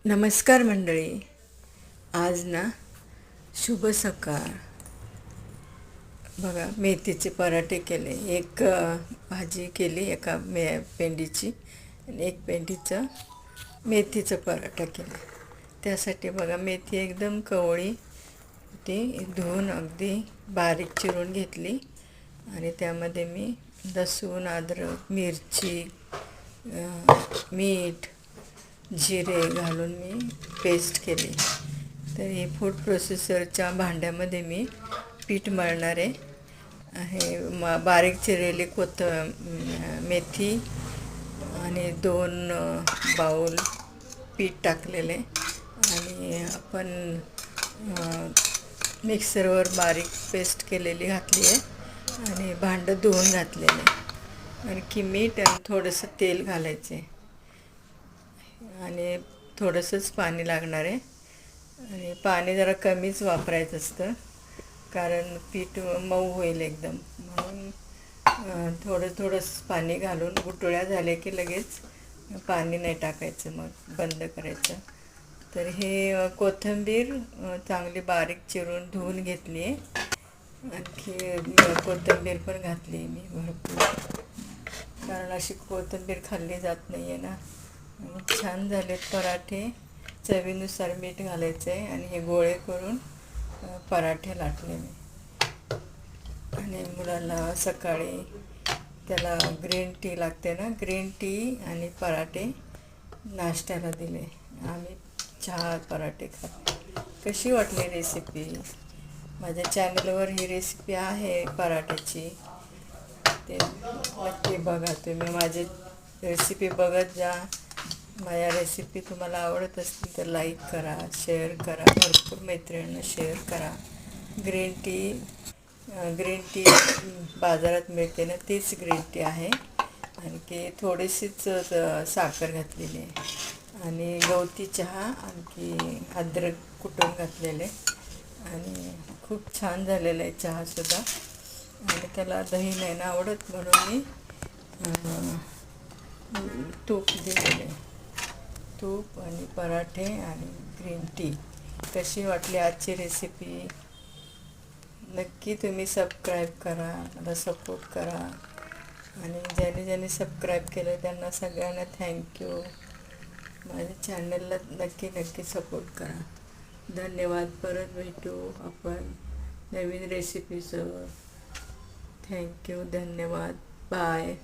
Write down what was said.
नमस्कार मंडळी. आज ना शुभ सकाळ. बघा, मेथीचे पराठे केले. एक भाजी केली एका पेंडीची आणि एक पेंडीचं मेथीचं पराठा केला. त्यासाठी बघा, मेथी एकदम कवळी ती धुवून अगदी बारीक चिरून घेतली आणि त्यामध्ये मी लसूण, अद्रक, मिरची, मीठ, जिरे घालून मी पेस्ट केली. तर हे फूड प्रोसेसरच्या भांड्यामध्ये मी पीठ मळणार आहे. बारीक चिरलेली मेथी आणि 2 बाऊल पीठ टाकलेले आणि आपण मिक्सरवर बारीक पेस्ट केलेली घातली आहे आणि भांडं धुवून घातलेले. आणखी मीठ आणि थोडंसं तेल घालायचे आणि थोडंसंच पाणी लागणार आहे. आणि पाणी जरा कमीच वापरायचं असतं कारण पीठ मऊ होईल एकदम, म्हणून थोडंच पाणी घालून गुठळ्या झाल्या की लगेच पाणी नाही टाकायचं, मग बंद करायचं. तर हे कोथिंबीर चांगली बारीक चिरून धुवून घेतली आहे. आणखी कोथिंबीर पण घातली आहे मी भरपूर, कारण अशी कोथिंबीर खाल्ली जात नाही आहे ना. छान झालेत पराठे. चवीनुसार मीठ घालायचं आहे आणि हे गोळे करून पराठे लाटले मी. आणि मुलाला सकाळी त्याला ग्रीन टी लागते ना, ग्रीन टी आणि पराठे नाश्त्याला दिले. आम्ही चहा पराठे खातो. कशी वाटली रेसिपी? माझ्या चॅनलवर ही रेसिपी आहे पराठ्याची, ते नक्की बघा. तुम्ही माझी रेसिपी बघत जा. माझ्या रेसिपी तुम्हाला आवडत असतील तर लाईक करा, शेअर करा, भरपूर मैत्रिणींना शेअर करा. ग्रीन टी बाजारात मिळते ना, तीच ग्रीन टी आहे. आणखी थोडीशीच साखर घातलेली आहे आणि गवती चहा, आणखी अद्रक कुटून घातलेले आणि खूप छान झालेलं आहे चहासुद्धा. आणि त्याला दही नाही ना आवडत, म्हणून मी तूप दिलेले. तूप आणि पराठे आणि ग्रीन टी. कशी वाटली आजची रेसिपी? नक्की तुम्ही सबस्क्राईब करा, मला सपोर्ट करा. आणि ज्याने सबस्क्राईब केलं त्यांना सगळ्यांना थँक्यू. माझ्या चॅनलला नक्की सपोर्ट करा. धन्यवाद. परत भेटू आपण नवीन रेसिपीसोबत. थँक्यू. धन्यवाद. बाय.